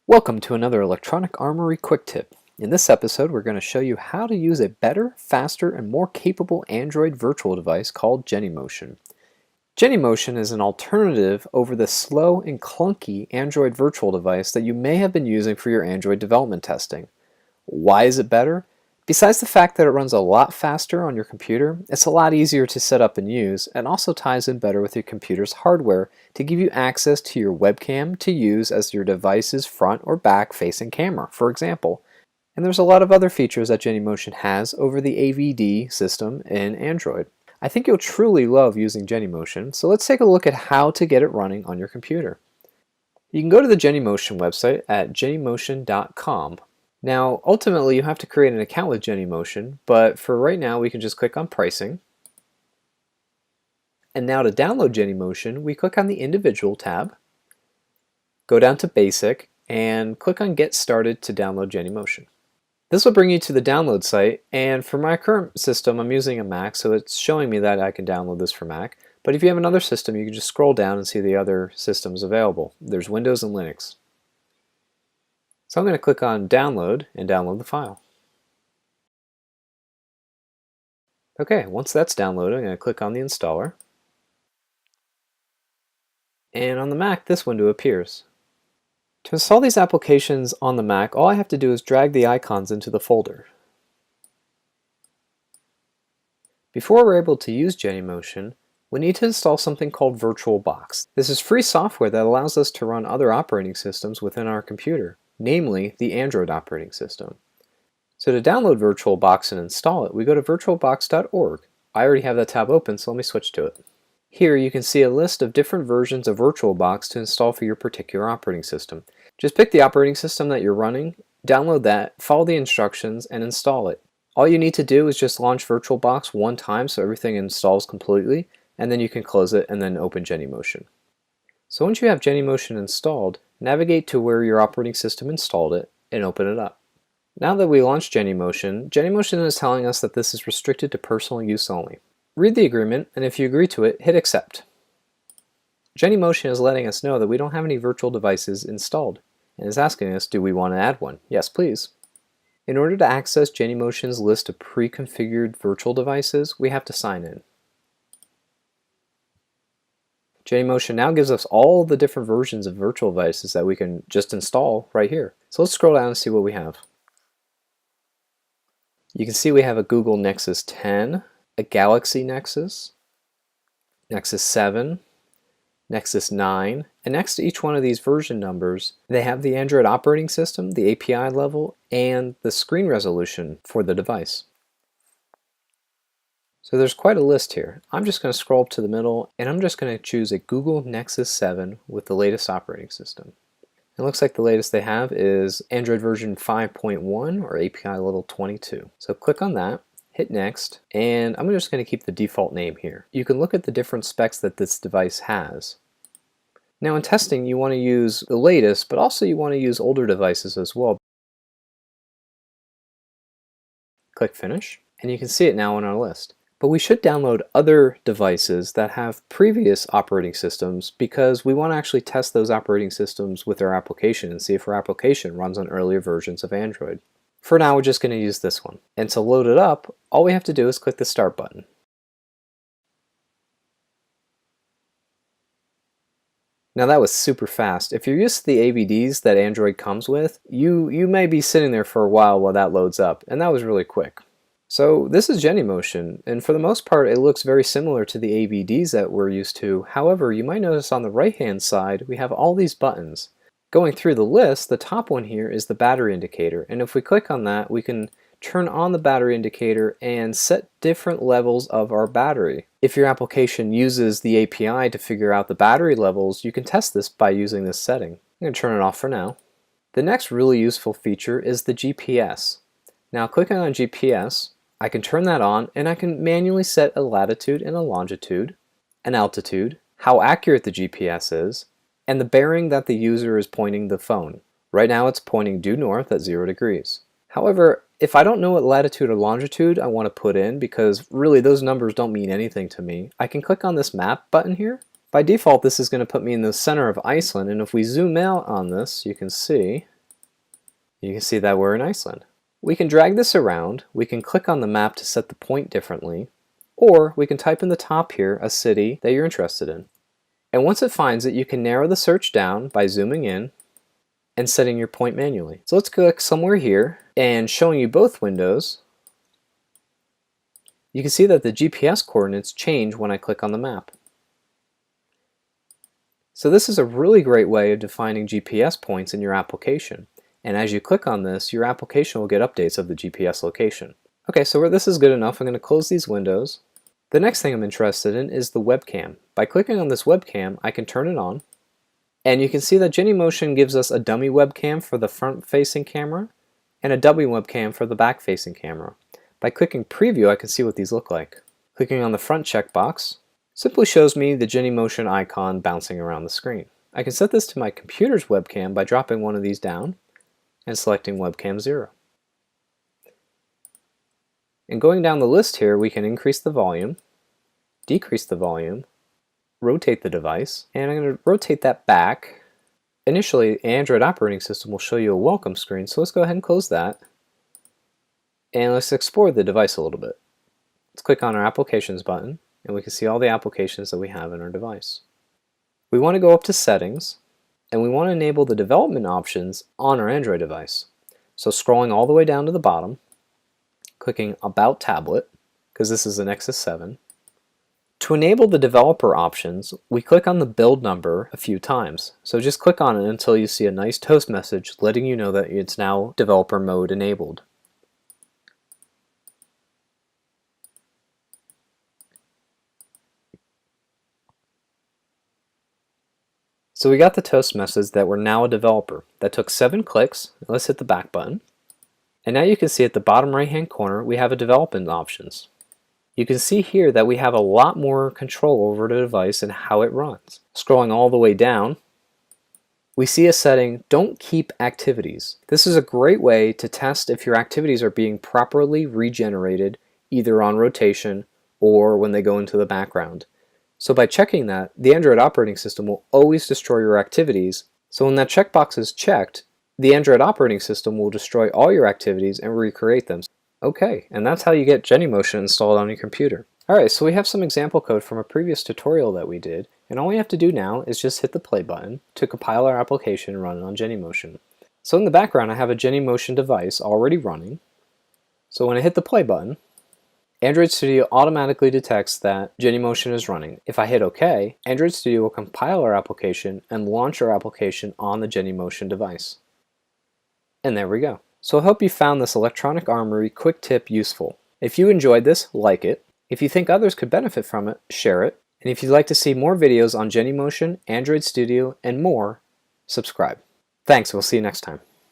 Welcome to another Electronic Armory quick tip. In this episode, we're going to show you how to use a better, faster, and more capable Android virtual device called GenyMotion. GenyMotion is an alternative over the slow and clunky Android virtual device that you may have been using for your Android development testing. Why is it better? Besides the fact that it runs a lot faster on your computer, it's a lot easier to set up and use, and also ties in better with your computer's hardware to give you access to your webcam to use as your device's front or back facing camera, for example. And there's a lot of other features that GenyMotion has over the AVD system in Android. I think you'll truly love using GenyMotion, so let's take a look at how to get it running on your computer. You can go to the GenyMotion website at genymotion.com. Now, ultimately, you have to create an account with GenyMotion, but for right now, we can just click on Pricing. And now to download GenyMotion, we click on the Individual tab, go down to Basic, and click on Get Started to download GenyMotion. This will bring you to the download site, and for my current system, I'm using a Mac, so it's showing me that I can download this for Mac. But if you have another system, you can just scroll down and see the other systems available. There's Windows and Linux. So I'm going to click on Download and download the file. Okay, once that's downloaded, I'm going to click on the installer. And on the Mac, this window appears. To install these applications on the Mac, all I have to do is drag the icons into the folder. Before we're able to use GenyMotion, we need to install something called VirtualBox. This is free software that allows us to run other operating systems within our computer, namely the Android operating system. So to download VirtualBox and install it, we go to virtualbox.org. I already have that tab open, so let me switch to it. Here you can see a list of different versions of VirtualBox to install for your particular operating system. Just pick the operating system that you're running, download that, follow the instructions, and install it. All you need to do is just launch VirtualBox one time so everything installs completely, and then you can close it and then open GenyMotion. So once you have GenyMotion installed, navigate to where your operating system installed it and open it up. Now that we launched GenyMotion, GenyMotion is telling us that this is restricted to personal use only. Read the agreement, and if you agree to it, hit accept. GenyMotion is letting us know that we don't have any virtual devices installed and is asking us, do we want to add one? Yes, please. In order to access GenyMotion's list of pre-configured virtual devices, we have to sign in. GenyMotion now gives us all the different versions of virtual devices that we can just install right here. So let's scroll down and see what we have. You can see we have a Google Nexus 10, a Galaxy Nexus, Nexus 7, Nexus 9, and next to each one of these version numbers, they have the Android operating system, the API level, and the screen resolution for the device. So there's quite a list here. I'm just going to scroll up to the middle, and I'm just going to choose a Google Nexus 7 with the latest operating system. It looks like the latest they have is Android version 5.1 or API level 22. So click on that, hit next, and I'm just going to keep the default name here. You can look at the different specs that this device has. Now in testing, you want to use the latest, but also you want to use older devices as well. Click Finish, and you can see it now on our list. But we should download other devices that have previous operating systems because we want to actually test those operating systems with our application and see if our application runs on earlier versions of Android. For now, we're just going to use this one. And to load it up, all we have to do is click the Start button. Now that was super fast. If you're used to the AVDs that Android comes with, you may be sitting there for a while that loads up, and that was really quick. So this is GenyMotion, and for the most part it looks very similar to the AVDs that we're used to. However, you might notice on the right hand side we have all these buttons. Going through the list, the top one here is the battery indicator, and if we click on that we can turn on the battery indicator and set different levels of our battery. If your application uses the API to figure out the battery levels, you can test this by using this setting. I'm going to turn it off for now. The next really useful feature is the GPS. Now clicking on GPS, I can turn that on and I can manually set a latitude and a longitude, an altitude, how accurate the GPS is, and the bearing that the user is pointing the phone. Right now it's pointing due north at 0 degrees. However, if I don't know what latitude or longitude I want to put in, because really those numbers don't mean anything to me, I can click on this map button here. By default, this is going to put me in the center of Iceland, and if we zoom out on this, you can see You can see that we're in Iceland. We can drag this around, we can click on the map to set the point differently, or we can type in the top here a city that you're interested in. And once it finds it, you can narrow the search down by zooming in and setting your point manually. So let's click somewhere here, and showing you both windows, you can see that the GPS coordinates change when I click on the map. So this is a really great way of defining GPS points in your application. And as you click on this, your application will get updates of the GPS location. Okay, so where this is good enough, I'm going to close these windows. The next thing I'm interested in is the webcam. By clicking on this webcam, I can turn it on. And you can see that GenyMotion gives us a dummy webcam for the front-facing camera and a dummy webcam for the back-facing camera. By clicking preview, I can see what these look like. Clicking on the front checkbox simply shows me the GenyMotion icon bouncing around the screen. I can set this to my computer's webcam by dropping one of these down and selecting webcam 0. And going down the list here, we can increase the volume, decrease the volume, rotate the device, and I'm going to rotate that back. Initially, the Android operating system will show you a welcome screen, so let's go ahead and close that. And let's explore the device a little bit. Let's click on our Applications button, and we can see all the applications that we have in our device. We want to go up to Settings, and we want to enable the development options on our Android device. So scrolling all the way down to the bottom, clicking About Tablet, because this is an Nexus 7. To enable the developer options, we click on the build number a few times. So just click on it until you see a nice toast message letting you know that it's now developer mode enabled. So we got the toast message that we're now a developer. That took 7 clicks. Let's hit the back button. And now you can see at the bottom right hand corner we have a development options. You can see here that we have a lot more control over the device and how it runs. Scrolling all the way down, we see a setting, Don't Keep Activities. This is a great way to test if your activities are being properly regenerated either on rotation or when they go into the background. So by checking that, the Android operating system will always destroy your activities. So when that checkbox is checked, the Android operating system will destroy all your activities and recreate them. Okay, and that's how you get GenyMotion installed on your computer. Alright, so we have some example code from a previous tutorial that we did, and all we have to do now is just hit the play button to compile our application and run it on GenyMotion. So in the background I have a GenyMotion device already running. So when I hit the play button, Android Studio automatically detects that GenyMotion is running. If I hit OK, Android Studio will compile our application and launch our application on the GenyMotion device. And there we go. So I hope you found this Electronic Armory quick tip useful. If you enjoyed this, like it. If you think others could benefit from it, share it. And if you'd like to see more videos on GenyMotion, Android Studio, and more, subscribe. Thanks, we'll see you next time.